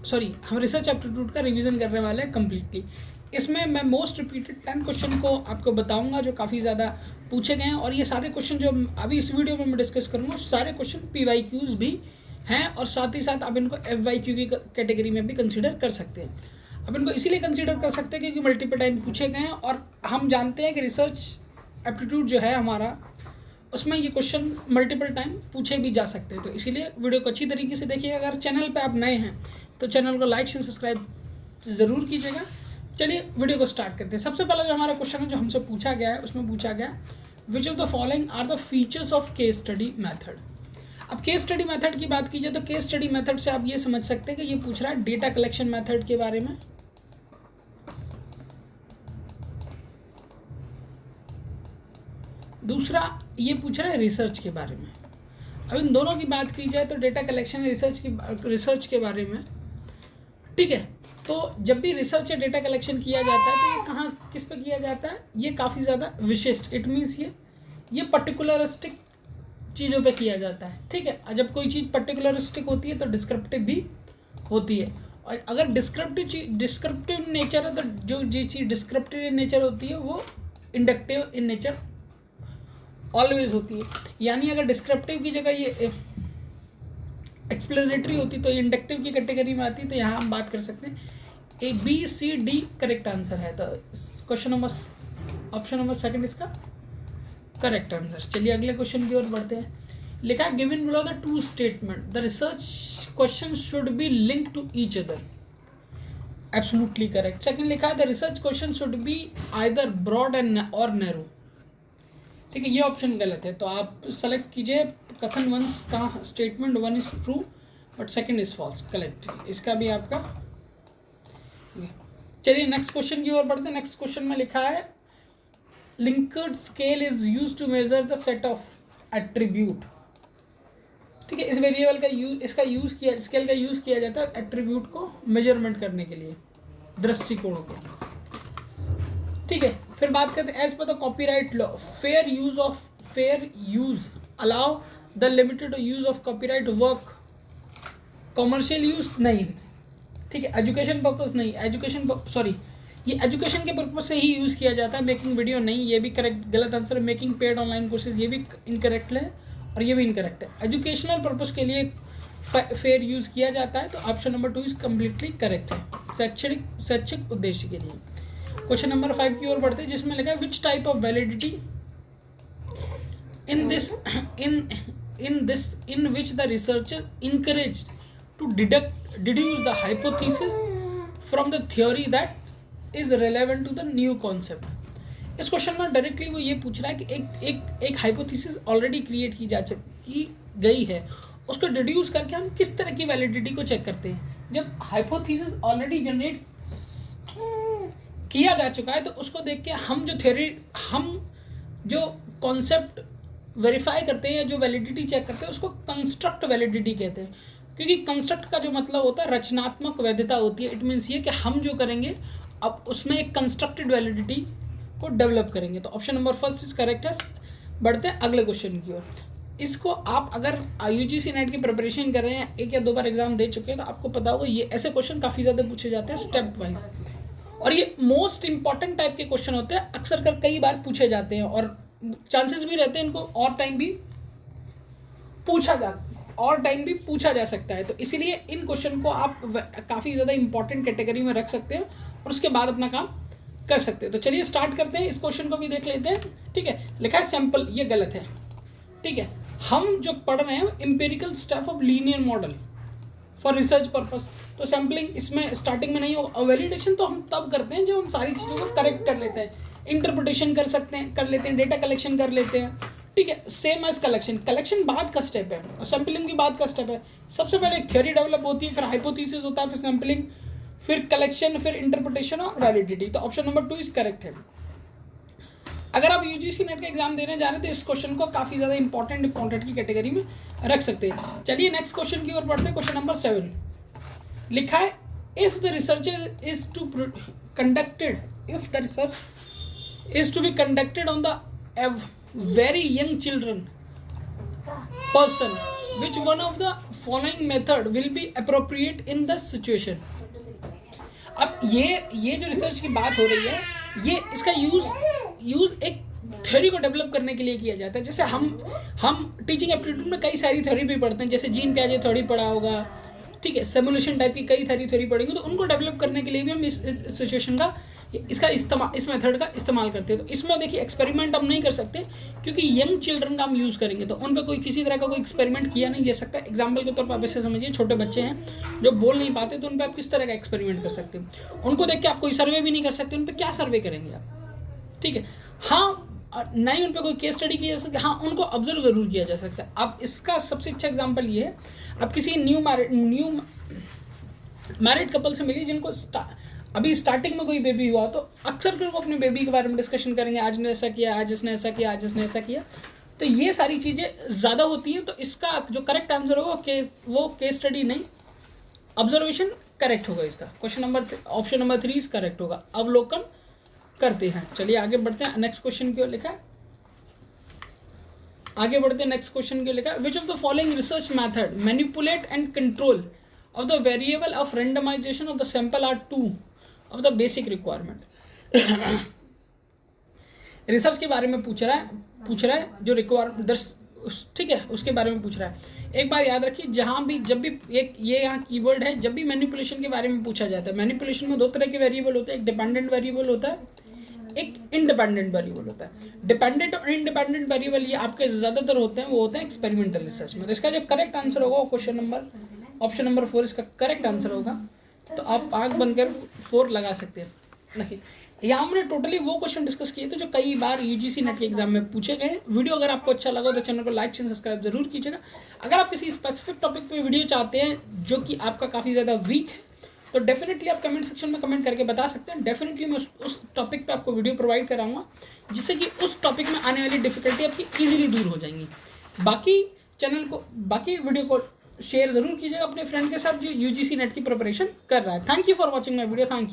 Sorry हम research aptitude का revision करने वाले हैं कम्प्लीटली। इसमें मैं मोस्ट रिपीटेड 10 क्वेश्चन को आपको बताऊंगा जो काफ़ी ज़्यादा पूछे गए हैं, और ये सारे क्वेश्चन जो अभी इस वीडियो में मैं डिस्कस करूँगा सारे क्वेश्चन PYQs भी हैं, और साथ ही साथ आप इनको FYQ की कैटेगरी में भी कंसिडर कर सकते हैं। अब इनको इसीलिए कंसिडर कर सकते हैं क्योंकि मल्टीपल टाइम पूछे गए हैं, और हम जानते हैं कि रिसर्च एप्टीट्यूड जो है हमारा उसमें ये क्वेश्चन मल्टीपल टाइम पूछे भी जा सकते हैं। तो इसीलिए वीडियो को अच्छी तरीके से देखिएगा। अगर चैनल पे आप नए हैं तो चैनल को लाइक एंड सब्सक्राइब ज़रूर कीजिएगा। चलिए वीडियो को स्टार्ट करते हैं। सबसे पहला जो हमारा क्वेश्चन है जो हमसे पूछा गया है, उसमें पूछा गया which of the following are the features of case study method. अब केस स्टडी मेथड की बात कीजिए तो केस स्टडी मेथड से आप ये समझ सकते हैं कि ये पूछ रहा है डेटा कलेक्शन मेथड के बारे में, दूसरा ये पूछ रहा है रिसर्च के बारे में। अब इन दोनों की बात की जाए तो डेटा कलेक्शन रिसर्च के बारे में, ठीक है। तो जब भी रिसर्च या डेटा कलेक्शन किया जाता है तो ये कहाँ किस पे किया जाता है, ये काफ़ी ज़्यादा विशिष्ट, इट मीन्स ये पर्टिकुलरिस्टिक चीज़ों पे किया जाता है, ठीक है। जब कोई चीज़ पर्टिकुलरिस्टिक होती है तो डिस्क्रिप्टिव भी होती है, और अगर डिस्क्रिप्टिव नेचर है तो जो चीज़ डिस्क्रिप्टिव इन नेचर होती है वो इंडक्टिव इन नेचर ऑलवेज होती है। यानी अगर डिस्क्रिप्टिव की जगह ये एक्सप्लेनेटरी होती तो ये इंडक्टिव की कैटेगरी में आती। तो यहाँ हम बात कर सकते हैं A B C D correct answer है, तो question number option number second इसका करेक्ट आंसर। चलिए अगले क्वेश्चन की ओर बढ़ते हैं। लिखा है given below the two statement the research question should be link to each other, absolutely correct. Second लिखा है the research question should be either broad and और नैरो, ठीक है, ये ऑप्शन गलत है। तो आप सेलेक्ट कीजिए कथन वन का statement one is true but second is false, correct, इसका भी आपका। चलिए नेक्स्ट क्वेश्चन की ओर बढ़ते हैं। नेक्स्ट क्वेश्चन में लिखा है Likert scale is use to measure the set of attribute, ठीक है। इस वेरिएबल का स्केल का यूज किया जाता है एट्रीब्यूट को मेजरमेंट करने के लिए, दृष्टिकोणों को, ठीक है। फिर बात करते हैं एज पर the copyright law fair use allow the limited use of copyright work, commercial use नहीं, ठीक है। एजुकेशन पर्पस नहीं, ये एजुकेशन के पर्पज से ही यूज़ किया जाता है, मेकिंग वीडियो नहीं, ये भी करेक्ट गलत आंसर है। मेकिंग पेड ऑनलाइन कोर्सेज ये भी इनकरेक्ट है, और ये भी इनकरेक्ट है। एजुकेशनल पर्पस के लिए फेयर यूज़ किया जाता है, तो option number 2 is completely correct है, शैक्षिक उद्देश्य के लिए। क्वेश्चन नंबर 5 की ओर बढ़ते हैं जिसमें लिखा है which type of validity in which the researcher encourage to deduce the hypothesis from the theory that is relevant to the new concept. इस क्वेश्चन में डायरेक्टली वो ये पूछ रहा है कि एक हाइपोथेसिस ऑलरेडी क्रिएट की गई है, उसको डिड्यूस करके हम किस तरह की वैलिडिटी को चेक करते हैं। जब हाइपोथेसिस ऑलरेडी जनरेट किया जा चुका है तो उसको देख के हम जो कॉन्सेप्ट वेरीफाई करते हैं, जो वैलिडिटी चेक करते हैं, उसको कंस्ट्रक्ट वैलिडिटी कहते हैं। क्योंकि कंस्ट्रक्ट का जो मतलब होता है रचनात्मक वैधता होती है। इट मीन्स ये कि हम जो करेंगे अब उसमें एक कंस्ट्रक्टेड वैलिडिटी को डेवलप करेंगे। तो option number first is correct है। बढ़ते हैं अगले क्वेश्चन की ओर। इसको आप अगर UGC नेट की प्रिपरेशन कर रहे हैं, 1 या 2 बार एग्जाम दे चुके हैं, तो आपको पता होगा ये ऐसे क्वेश्चन काफ़ी ज़्यादा पूछे जाते हैं स्टेप वाइज, और ये मोस्ट इंपॉर्टेंट टाइप के क्वेश्चन होते हैं, अक्सर कर कई बार पूछे जाते हैं, और चांसेस भी रहते हैं इनको और टाइम भी पूछा जा सकता है। तो इसीलिए इन क्वेश्चन को आप काफ़ी ज़्यादा इंपॉर्टेंट कैटेगरी में रख सकते हैं और उसके बाद अपना काम कर सकते हैं। तो चलिए स्टार्ट करते हैं, इस क्वेश्चन को भी देख लेते हैं, ठीक है। लिखा है सैंपल, ये गलत है, ठीक है। हम जो पढ़ रहे हैं empirical step of linear model for research purpose, तो सैम्पलिंग इसमें स्टार्टिंग में नहीं होगा। वैलिडेशन तो हम तब करते हैं जब हम सारी चीज़ों को करेक्ट कर लेते हैं, इंटरप्रिटेशन कर लेते हैं, डेटा कलेक्शन कर लेते हैं, ठीक है। सेम एज कलेक्शन बाद का स्टेप है और सैम्पलिंग भी बाद का स्टेप है। सबसे पहले एक थ्योरी डेवलप होती है, फिर हाइपोथेसिस होता है, फिर सैम्पलिंग, फिर कलेक्शन, फिर इंटरप्रिटेशन और वैलिडिटी। तो ऑप्शन नंबर 2 इज करेक्ट है। अगर आप UGC नेट का एग्जाम देने जा रहे हैं तो इस क्वेश्चन को काफ़ी ज़्यादा इंपॉर्टेंट की कैटेगरी में रख सकते हैं। चलिए नेक्स्ट क्वेश्चन की ओर बढ़ते हैं। क्वेश्चन नंबर 7 लिखा है if the research is to be conducted on the very young children person which one of the following method will be appropriate in the situation. अब ये जो रिसर्च की बात हो रही है, ये इसका यूज़ एक थ्योरी को डेवलप करने के लिए किया जाता है। जैसे हम टीचिंग एप्टीट्यूड में कई सारी थ्योरी भी पढ़ते हैं, जैसे जीन पियाजे थ्योरी पढ़ा होगा, ठीक है, सिमुलेशन टाइप की कई सारी थ्योरी पढ़ेंगे, तो उनको डेवलप करने के लिए भी हम इस सिचुएशन का इस मेथड का इस्तेमाल करते हैं। तो इसमें देखिए एक्सपेरिमेंट हम नहीं कर सकते, क्योंकि यंग चिल्ड्रन का हम यूज़ करेंगे तो उन पर कोई किसी तरह का कोई एक्सपेरिमेंट किया नहीं जा सकता। एग्जाम्पल के तौर पर आप ऐसे समझिए, छोटे बच्चे हैं जो बोल नहीं पाते, तो उन पर आप किस तरह का एक्सपेरिमेंट कर सकते हैं? उनको देख के आप कोई सर्वे भी नहीं कर सकते, उन पर क्या सर्वे करेंगे आप? ठीक है, हाँ, नहीं उन पर कोई केस स्टडी किया जा सकता है, हाँ उनको ऑब्जर्व जरूर किया जा सकता है। अब इसका सबसे अच्छा एग्जांपल ये है, आप किसी न्यू मैरिड कपल से मिलिए जिनको अभी स्टार्टिंग में कोई बेबी हुआ, तो अक्सर फिर वो अपने बेबी के बारे में डिस्कशन करेंगे, आज ने ऐसा किया, आज इसने ऐसा किया, आज इसने ऐसा किया, तो ये सारी चीज़ें ज़्यादा होती हैं। तो इसका जो करेक्ट आंसर होगा वो केस स्टडी नहीं, ऑब्जर्वेशन करेक्ट होगा। इसका ऑप्शन नंबर 3 करेक्ट होगा, अवलोकन करते हैं। चलिए आगे बढ़ते हैं, नेक्स्ट क्वेश्चन क्यों लिखा है, आगे बढ़ते हैं, नेक्स्ट क्वेश्चन क्यों लिखा है, which of the following research method manipulate and control of the variable of randomization of the sample are 2 of the basic requirement. Research के बारे में पूछ रहा है जो रिक्वायरमेंट, ठीक है, उसके बारे में पूछ रहा है। एक बात याद रखिए, जब भी एक ये यहाँ कीवर्ड है, जब भी मैनिपुलेशन के बारे में पूछा जाता है, मैनिपुलेशन में 2 तरह के वेरिएबल होते हैं, एक डिपेंडेंट वेरिएबल होता है, एक इंडिपेंडेंट वेरिएबल होता है। डिपेंडेंट और इंडिपेंडेंट वेरिएबल ये आपके ज़्यादातर होते हैं, वो होते हैं एक्सपेरिमेंटल रिसर्च में। तो इसका जो करेक्ट आंसर होगा ऑप्शन नंबर 4 इसका करेक्ट आंसर होगा। तो आप आँख बंद कर 4 लगा सकते हैं। देखिए यहाँ हमने टोटली वो क्वेश्चन डिस्कस किए थे जो कई बार यूजीसी नेट के एग्जाम में पूछे गए। वीडियो अगर आपको अच्छा लगा तो चैनल को लाइक एंड सब्सक्राइब जरूर कीजिएगा। अगर आप किसी स्पेसिफिक टॉपिक पे वीडियो चाहते हैं जो कि आपका काफ़ी ज़्यादा वीक है, तो डेफिनेटली आप कमेंट सेक्शन में कमेंट करके बता सकते हैं। डेफिनेटली मैं उस टॉपिक पे आपको वीडियो प्रोवाइड कराऊंगा, जिससे कि उस टॉपिक में आने वाली डिफिकल्टी आपकी ईजिली दूर हो जाएंगी। बाकी वीडियो को शेयर जरूर कीजिएगा अपने फ्रेंड के साथ जो यूजीसी नेट की प्रिपरेशन कर रहा है। Thank you for watching my video. Thank you.